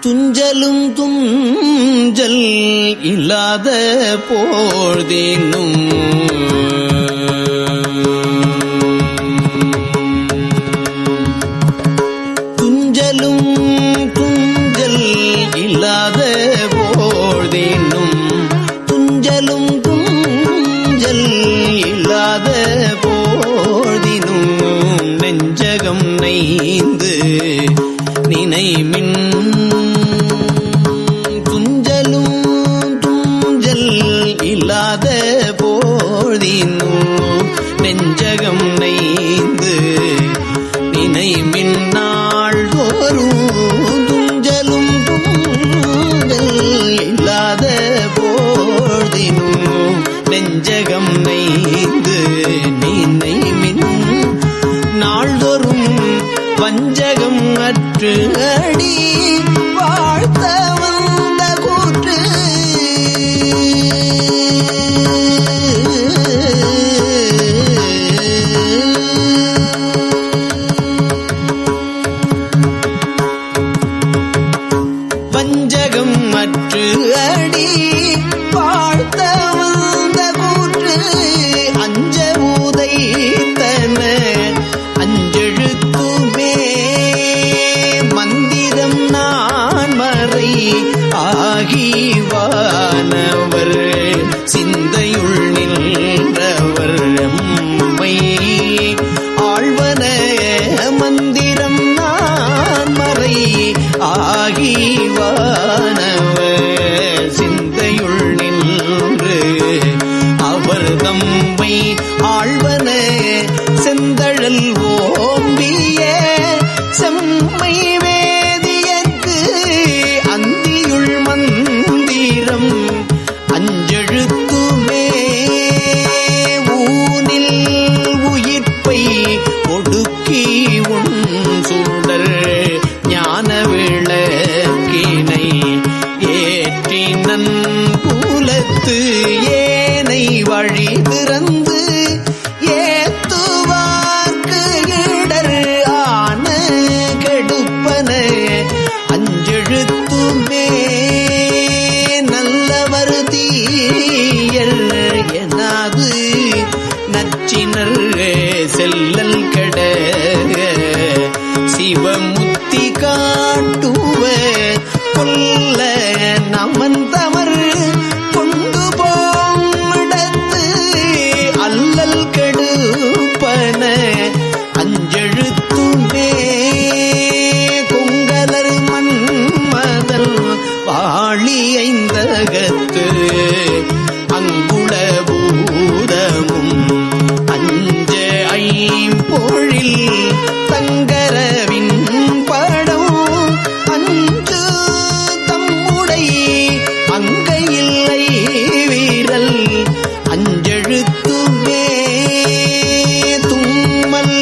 துஞ்சலும் துஞ்சல் இல்லாத போழ்தினும் துஞ்சலும் துஞ்சல் இல்லாத போழ்தினும் துஞ்சலும் துஞ்சல் இல்லாத போழ்தினும் நெஞ்சகம் நைந்து நினைமின் துஞ்சலும் துஞ்சல் இல்லாத போழ்தினும் நெஞ்சகம் நைந்து நினைமின் நாள்தோறும் துஞ்சலும் துஞ்சல் இல்லாத போழ்தினும் நெஞ்சகம் நைந்து நினைமின் நாள்தோறும் வஞ்சகம் அற்று அடி வாழ்த்த வந்த கூற்று வஞ்சகம் அற்று அடி வாழ்த்த வந்த கூற்று அஞ்ச உதைத்தன அஞ்செழுத்துமே மந்திரம் நான் மறை ஆகிவானவர் சிந்தையுள் நின்றவர் எம்மை ஆழ்வன மந்திரம் நான் மறை ஆகிவானவர் சிந்தையுள் நின்று அவர் தம்மை ஆழ்வன செந்தழல் ஓம்பிய செம்மை வேதியற்கு அந்தியுள் மந்திரம் அஞ்செழுத்துமே ஊனில் உயிர்ப்பை ஒடுக்கி உன் சுடர் ஞான விளக்கினை ஏற்றினன் புலத்து ஏனை வழி திறந்து ஏத்துவார்க்கு இடர் ஆன கெடுப்பன அஞ்செழுத்துமே நல்லவர் தீயர் எனாது நச்சினர் செல்லல் கெட சிவமுத்தி காட்டுவ கொல்ல நமன் தமர் கொண்டு போடத்து அல்லல் கெடுப்பன அஞ்செழுத்துமே கொங்கலர் மன்மதல் வாழி ஐந்தகத்து அங்குள பூதமும் அஞ்ச ஐம்பொழில் தங்கரவின் படம் அஞ்சு தம்முடை அங்கையில்லை வீரல் அஞ்செழுத்துமே தும்மல்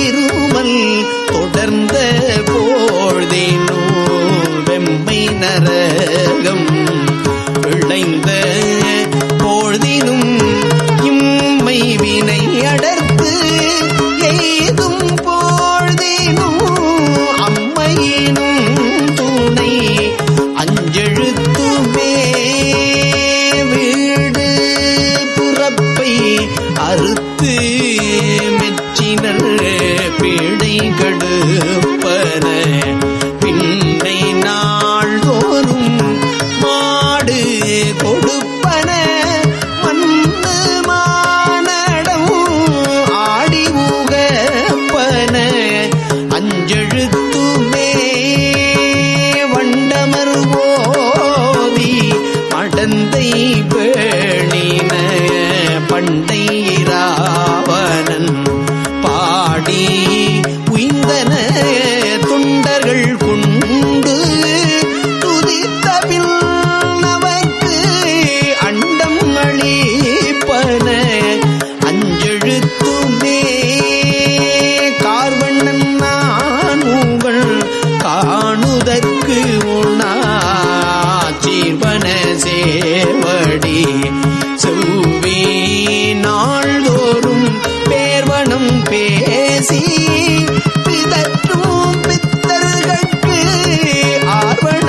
இருமல் தொடர்ந்த போழ்தினோ வெம்மை நரகம் விளைந்த போழ்தினும் இம்மை வினை அடர்த்து எய்தும் போழ்தினும் அம்மையினும் துணை அஞ்செழுத்துமே வீடு புறப்பை அறுத்து மெச்சினர் பீடை கடுப்பன பின்னை நாள்தோறும் மாடு கொடுப்பன மண்ணு மானடம் ஆடி உகப்பன அஞ்செழுத்துமே வண்டமர் ஓவி மடந்தை பேணின பண்டை இராவணன் பாடி உய்ந்தன தொண்டர்கள் கொண்டு துதித்தபில் நமக்கு அண்டம் அளிப்பன அஞ்செழுத்துமே கார்வண்ணன் நான் உங்கள் காணுதற்கு உணா சீர்வன சேவடி செவ்வி நாள்தோறும் பேர்வனம் பேசி பிதற்றும் பித்தர்களுக்கு ஆர்வன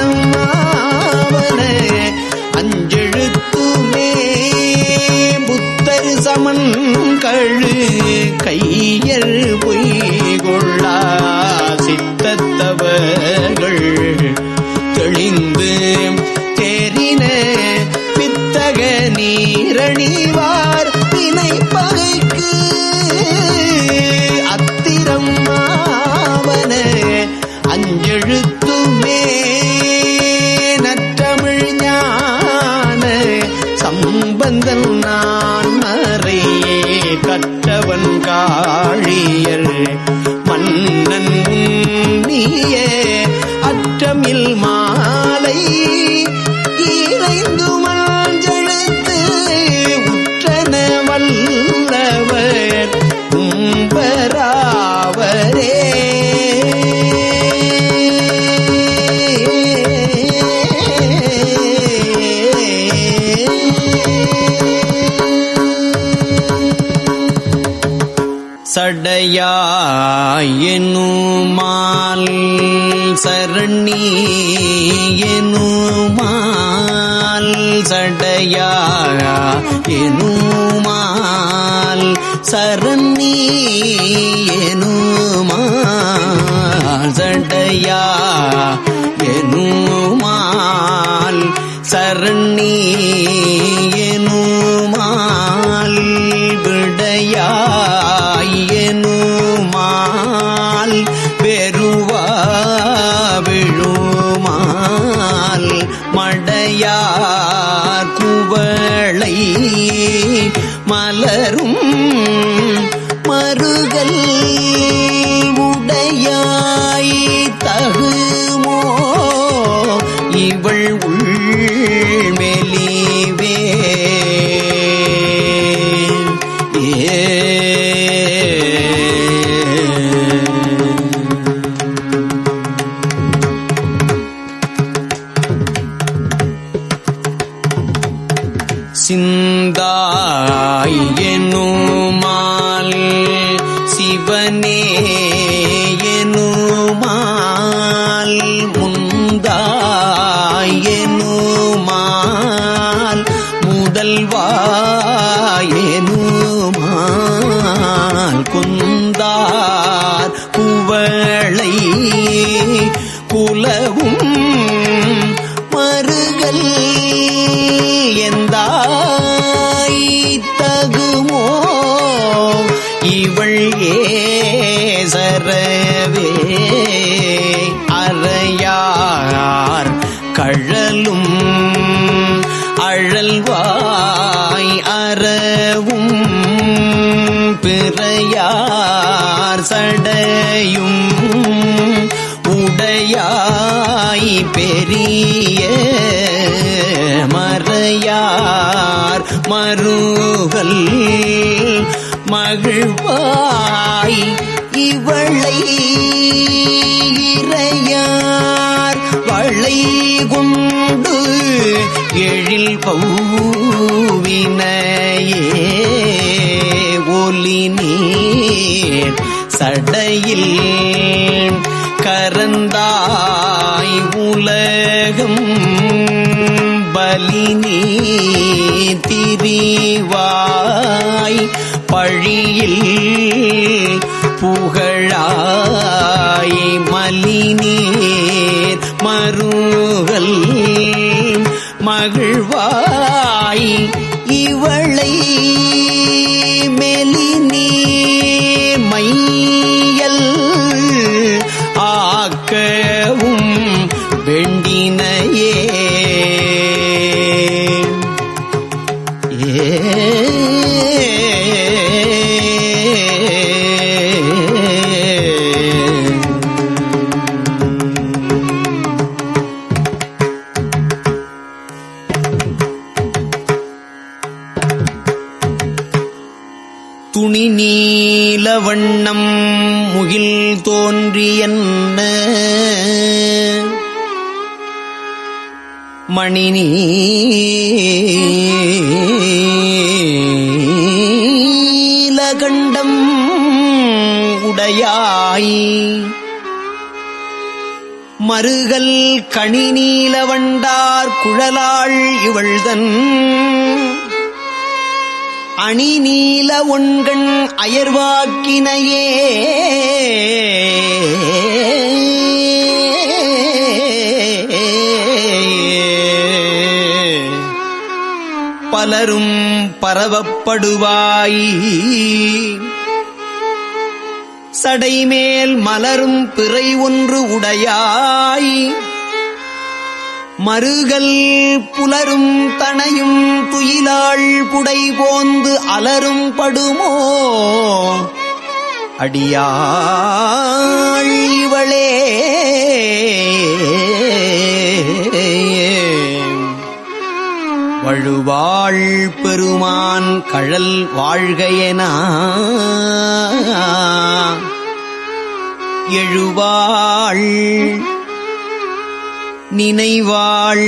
மாலை இறைந்து மஞ்செழுத்து உற்றன வல்லவர் கும்பராவரே. சடையாயெனுமால் சரணி எனுமால் சடையாயெனுமால் சரணி எனுமால் சடையாயெனுமால் சரணி எனுமால் விடையாயெனுமால் பெருவா விழுமால் மடையார் குவளை மலரும் மருகல் உடையாய் தகுமோ இவள் உள்மெலிவே. சிந்தாய் எனுமால் சிவனே எனுமால் முந்தாய் எனுமால் முதல்வாய் எனுமால் குந்தார் குவளை குலவும் மருகல் எந்தாய் தகுமோ இவள் ஏசரவே. அறையார் கழலும் அழல்வாய் அறவும் பிறையார் சடையும் உடையாய் பெரிய மறையார் மருகல் மகிழ்வாய் இவளை இறையார் வளை கொண்டு எழில் பௌவினையே ஒலி நீர் சடையில் கரந்தாய் உலகம் பலினி திரிவாய் பழியில் புகழாய் மலினீர் மருகல் மகிழ்வாய் இவளை மெலினீர் மையல் ஆக்கவும் வெண்டினையே. துணி நீல வண்ணம் முகில் தோன்றியன்ன மணி நீலகண்டம் உடையாய் மருகல் கணி நீல வண்டார் குழலாள் இவள்தன் அணி நீல ஒண்கண் அயர்வாக்கினையே. பலரும் பரவப்படுவாய் சடைமேல் மலரும் பிறை ஒன்று உடையாய் மருகல் புலரும் தனையும் துயிலாள் புடை போந்து அலரும் படுமோ அடியாள் இவளே. மழுவாள் பெருமான் கழல் வாழ்கையன எழுவாள் நினைவாள்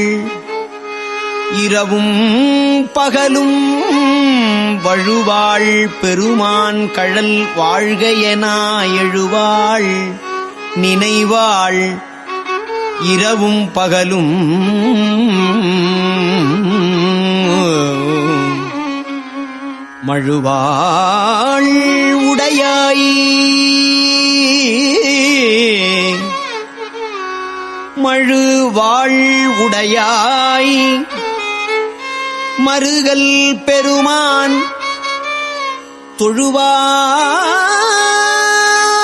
இரவும் பகலும் வழுவாள் பெருமான் கழல் வாழ்கையன எழுவாள் நினைவாள் இரவும் பகலும் மழுவாள் உடையாய் மழுவாள் உடையாய் மருகல் பெருமான்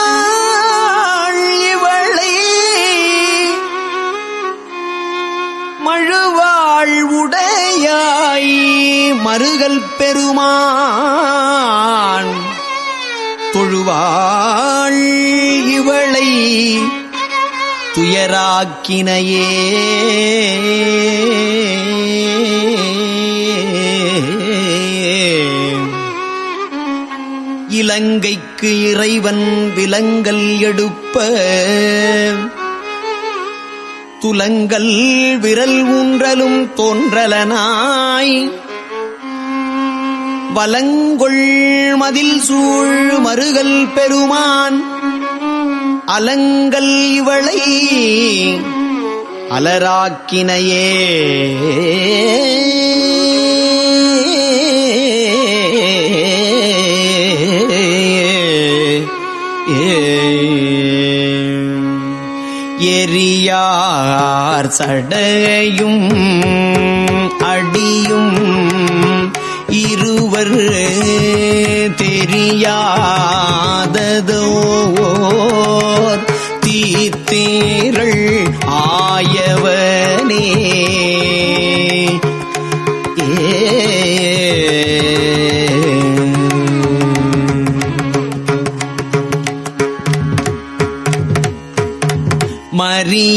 தொழுவாள் இவளை மழுவாள் உடையாய் மருகல் பெருமான் தொழுவாள் இவளை துயராக்கினையே இலங்கைக்கு இறைவன் விலங்கல் எடுப்ப துலங்கல் விரல் ஊன்றலும் தோன்றலனாய் வலங்கொள் மதில் சூழ் மருகல் பெருமான் அலங்கல் இவளை அலராக்கினையே எரியார் சடையும் அடியும் இருவர் தெரியாததோர் தீத்தேரள் ஆயவனே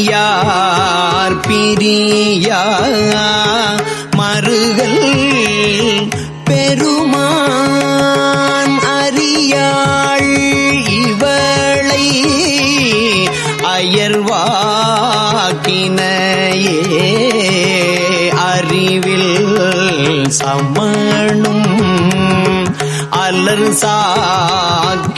மறியார் பிரியா மருகல் பெருமான் அறியாள் இவளை அயர்வாக்கினையே அறிவில் சமணும் அலர் சாக்கியரும்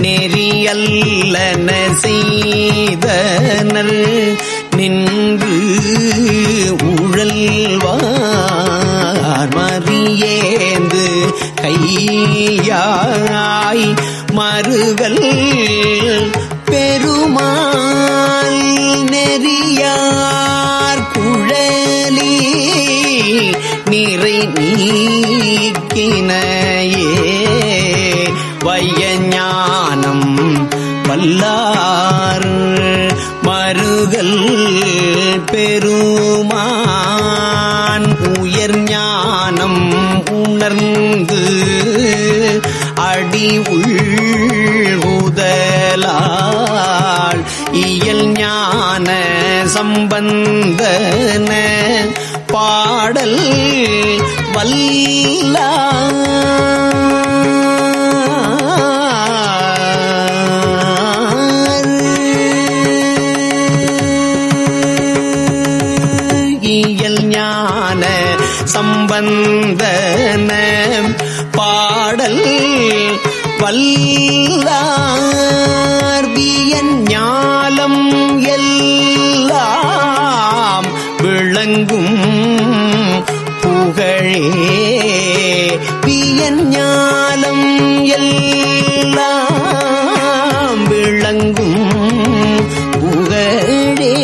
நெறியல்லன செய்தனர் நின்று உழல்வார் மறியேந்து கையாய் மருகல் பெருமாள் நெறியார் குழலி நிறை நீக்கினையே வையஞானம் வல்லார் மருகல் பெருமான் உயர் ஞானம் உணர்ந்து அடி உள்குதலால் இயல் ஞான சம்பந்தன பாடல் வல்லார் இயல் ஞான சம்பந்தன பாடல் வல்லார் வியன் ஞாலம் எல்லாம் விளங்கும் புகழே வியன் ஞாலம் எல்லாம் விளங்கும் புகழே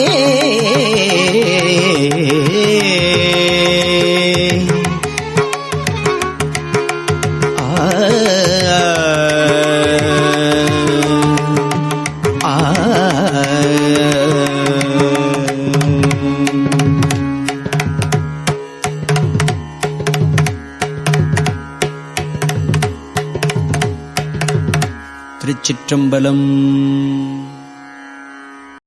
திருச்சிற்றம்பலம்.